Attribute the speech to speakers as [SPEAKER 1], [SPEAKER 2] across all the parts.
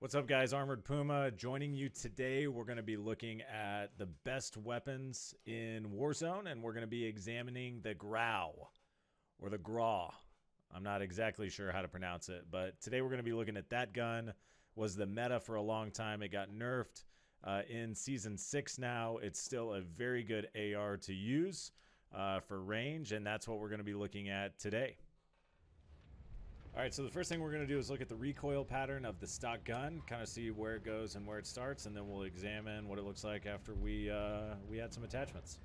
[SPEAKER 1] What's up, guys? Armored Puma joining you today. We're going to be looking at the best weapons in Warzone, and we're going to be examining the Grau, or the Grau. I'm not exactly sure how to pronounce it, but today we're going to be looking at that gun. Was the meta for a long time. It got nerfed in Season 6 now. It's still a very good AR to use for range, and that's what we're going to be looking at today. Alright, so the first thing we're going to do is look at the recoil pattern of the stock gun, kind of see where it goes and where it starts, and then we'll examine what it looks like after we add some attachments.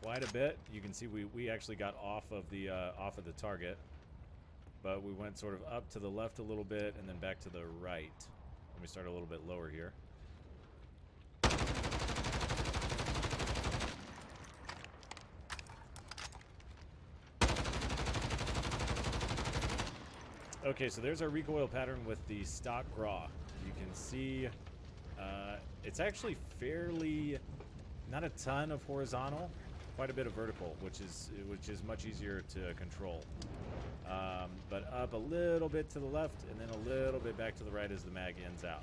[SPEAKER 1] Quite a bit. You can see we actually got off of the target, but we went sort of up to the left a little bit and then back to the right. Let me start a little bit lower here. Okay, so there's our recoil pattern with the stock Grau. You can see it's actually fairly, not a ton of horizontal, quite a bit of vertical, which is much easier to control. But up a little bit to the left and then a little bit back to the right as the mag ends out.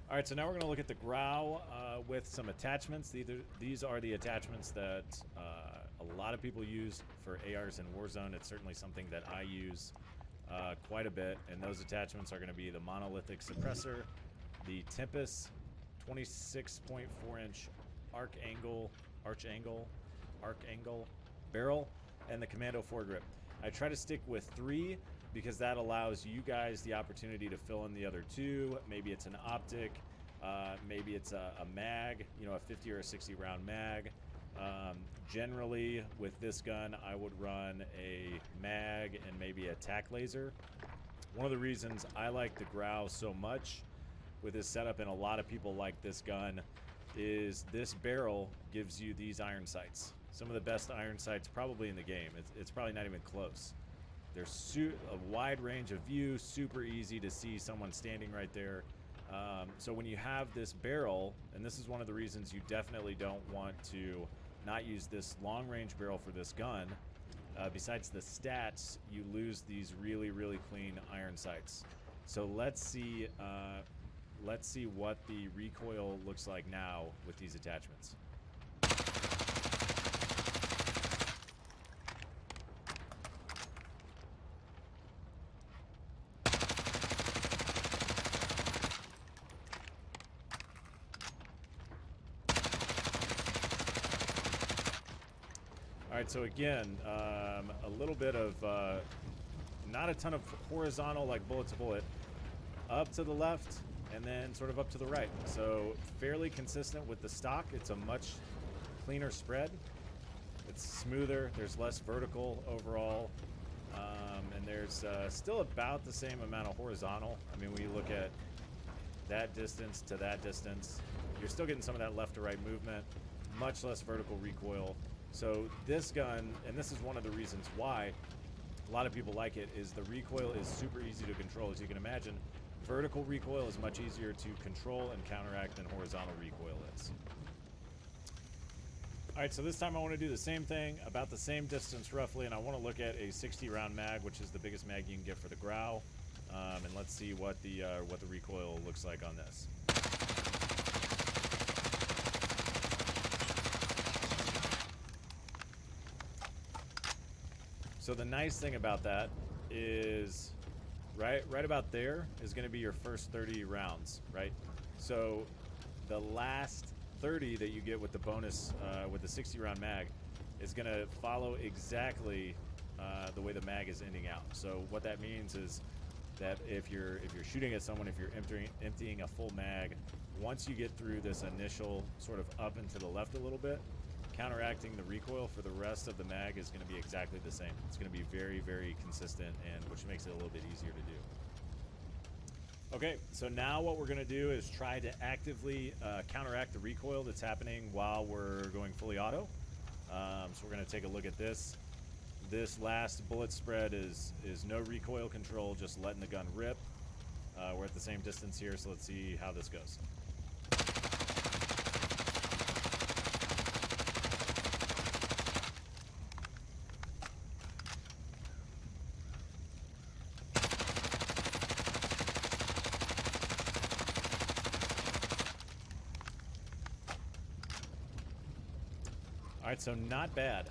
[SPEAKER 1] Alright, so now we're going to look at the Grau with some attachments. These are the attachments that a lot of people use for ARs in Warzone. It's certainly something that I use quite a bit, and those attachments are going to be the monolithic suppressor, the Tempest 26.4-inch arc angle barrel, and the Commando foregrip. I try to stick with 3 because that allows you guys the opportunity to fill in the other 2. Maybe it's an optic, maybe it's a mag, you know, a 50 or a 60 round mag. Generally with this gun I would run a mag and maybe a tac laser. One of the reasons I like the Grau so much with this setup, and a lot of people like this gun, is this barrel gives you these iron sights. Some of the best iron sights probably in the game. It's probably not even close. There's a wide range of view, super easy to see someone standing right there. So when you have this barrel, and this is one of the reasons you definitely don't want to not use this long-range barrel for this gun, besides the stats, you lose these really, really clean iron sights. So let's see what the recoil looks like now with these attachments. Alright, so again, a little bit of, not a ton of horizontal like bullet to bullet, up to the left and then sort of up to the right. So fairly consistent with the stock. It's a much cleaner spread. It's smoother, there's less vertical overall, and there's still about the same amount of horizontal. I mean, when you look at that distance to that distance, you're still getting some of that left to right movement, much less vertical recoil. So this gun, and this is one of the reasons why a lot of people like it, is the recoil is super easy to control. As you can imagine, vertical recoil is much easier to control and counteract than horizontal recoil is. Alright, so this time I want to do the same thing, about the same distance roughly, and I want to look at a 60 round mag, which is the biggest mag you can get for the Grau, and let's see what the recoil looks like on this. So the nice thing about that is right about there is going to be your first 30 rounds, right? So the last 30 that you get with the bonus, with the 60 round mag, is going to follow exactly the way the mag is ending out. So what that means is that if you're shooting at someone, if you're emptying a full mag, once you get through this initial sort of up and to the left a little bit, counteracting the recoil for the rest of the mag is going to be exactly the same. It's going to be very, very consistent, and which makes it a little bit easier to do. Okay, so now what we're going to do is try to actively counteract the recoil that's happening while we're going fully auto. So we're going to take a look at this. This last bullet spread is no recoil control, just letting the gun rip. We're at the same distance here, so let's see how this goes. right, so not bad.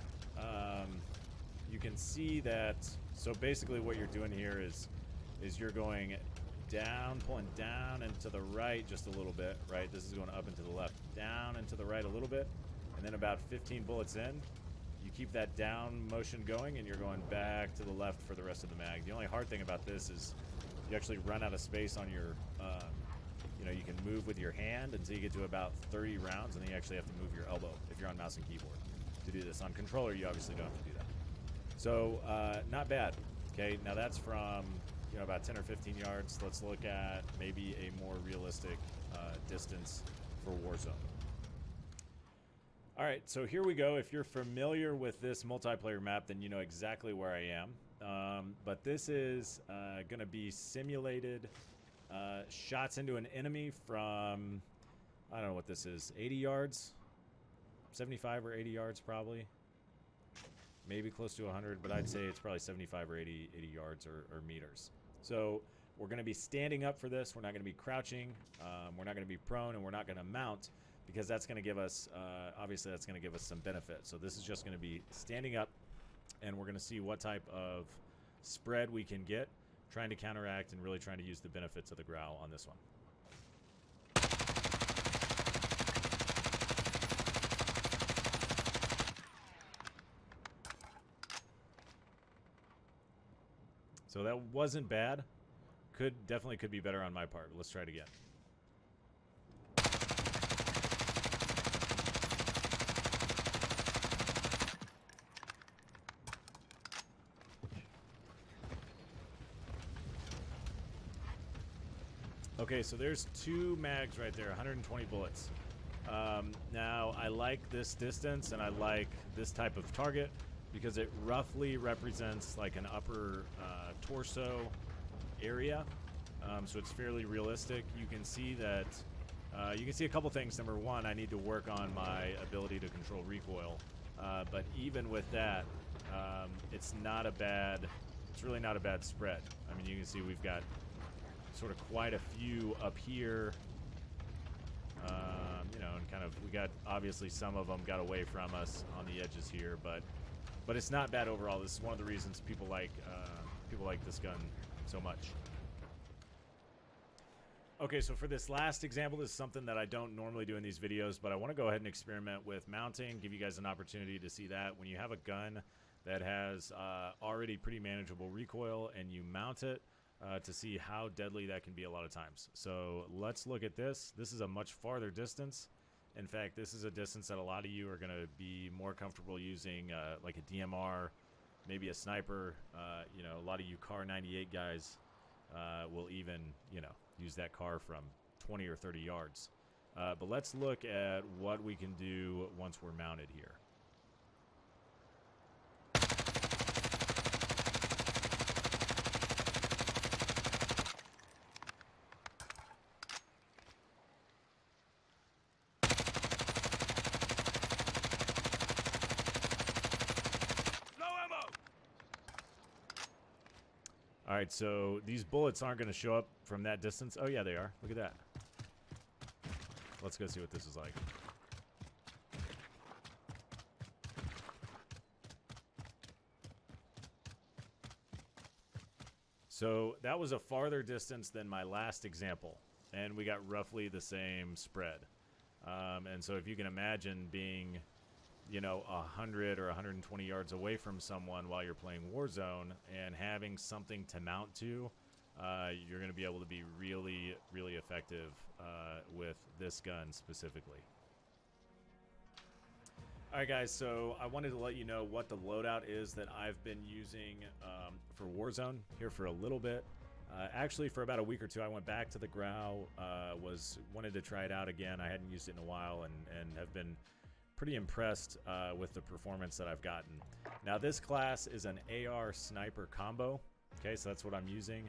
[SPEAKER 1] You can see that. So basically, what you're doing here is you're going down, pulling down and to the right just a little bit. Right, this is going up and to the left, down and to the right a little bit, and then about 15 bullets in, you keep that down motion going, and you're going back to the left for the rest of the mag. The only hard thing about this is you actually run out of space on your. You know, you can move with your hand until you get to about 30 rounds, and then you actually have to move your elbow if you're on mouse and keyboard to do this. On controller, you obviously don't have to do that. So, not bad. Okay, now that's from, you know, about 10 or 15 yards. Let's look at maybe a more realistic distance for Warzone. All right, so here we go. If you're familiar with this multiplayer map, then you know exactly where I am. But this is going to be simulated shots into an enemy from, I don't know what this is, 80 yards? 75 or 80 yards probably. Maybe close to 100, but I'd say it's probably 75 or 80 yards or meters. So we're going to be standing up for this. We're not going to be crouching. We're not going to be prone, and we're not going to mount, because that's going to give us, obviously that's going to give us some benefit. So this is just going to be standing up, and we're going to see what type of spread we can get, trying to counteract and really trying to use the benefits of the Grau on this one. So that wasn't bad. Definitely could be better on my part. Let's try it again. Okay, so there's 2 mags right there, 120 bullets. Now, I like this distance, and I like this type of target because it roughly represents like an upper torso area. So it's fairly realistic. You can see that, you can see a couple things. Number one, I need to work on my ability to control recoil. But even with that, it's really not a bad spread. I mean, you can see we've got sort of quite a few up here, you know, and kind of, we got, obviously some of them got away from us on the edges here, but it's not bad overall. This is one of the reasons people like this gun so much. Okay, so for this last example, this is something that I don't normally do in these videos, but I want to go ahead and experiment with mounting, give you guys an opportunity to see that when you have a gun that has already pretty manageable recoil and you mount it, to see how deadly that can be a lot of times. So let's look at this. This is a much farther distance. In fact, this is a distance that a lot of you are going to be more comfortable using, like a DMR, maybe a sniper. You know, a lot of you Car 98 guys will even, you know, use that car from 20 or 30 yards. But let's look at what we can do once we're mounted here. All right, so these bullets aren't going to show up from that distance. Oh, yeah, they are. Look at that. Let's go see what this is like. So that was a farther distance than my last example, and we got roughly the same spread. And so if you can imagine being, you know, 100 or 120 yards away from someone while you're playing Warzone and having something to mount to, you're going to be able to be really, really effective with this gun specifically. All right, guys, so I wanted to let you know what the loadout is that I've been using for Warzone here for a little bit. Actually, for about a week or two, I went back to the Grau, wanted to try it out again. I hadn't used it in a while and have been pretty impressed with the performance that I've gotten. Now, this class is an AR sniper combo. Okay, so that's what I'm using.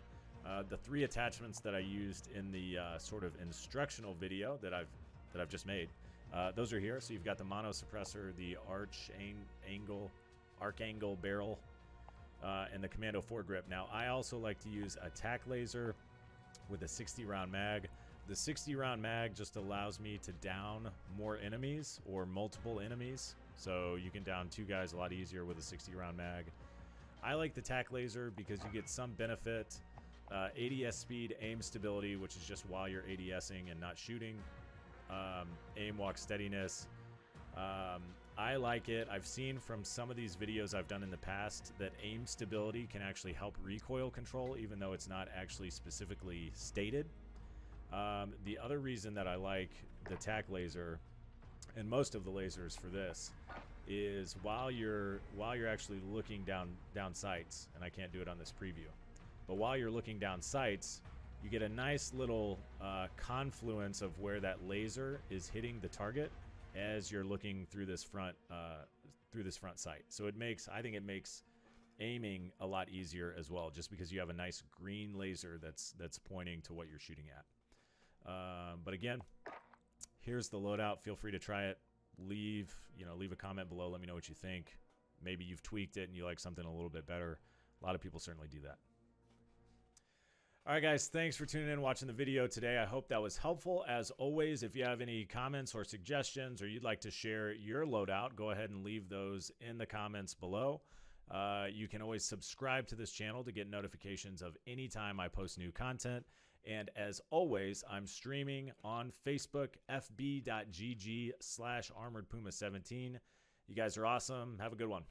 [SPEAKER 1] The 3 attachments that I used in the sort of instructional video that I've just made, those are here. So you've got the mono suppressor, the arc angle barrel, and the commando foregrip. Now, I also like to use a tac laser with a 60 round mag. The 60 round mag just allows me to down more enemies or multiple enemies. So you can down 2 guys a lot easier with a 60 round mag. I like the tac laser because you get some benefit. ADS speed, aim stability, which is just while you're ADSing and not shooting. Aim walk steadiness. I like it. I've seen from some of these videos I've done in the past that aim stability can actually help recoil control, even though it's not actually specifically stated. The other reason that I like the tac laser, and most of the lasers for this, is while you're actually looking down sights, and I can't do it on this preview, but while you're looking down sights, you get a nice little confluence of where that laser is hitting the target as you're looking through this front sight. So I think it makes aiming a lot easier as well, just because you have a nice green laser that's pointing to what you're shooting at. But again, here's the loadout. Feel free to try it. Leave a comment below. Let me know what you think. Maybe you've tweaked it and you like something a little bit better. A lot of people certainly do that. All right, guys, thanks for tuning in, watching the video today. I hope that was helpful. As always, if you have any comments or suggestions, or you'd like to share your loadout, go ahead and leave those in the comments below. You can always subscribe to this channel to get notifications of any time I post new content. And as always, I'm streaming on Facebook, fb.gg/armoredpuma17. You guys are awesome. Have a good one.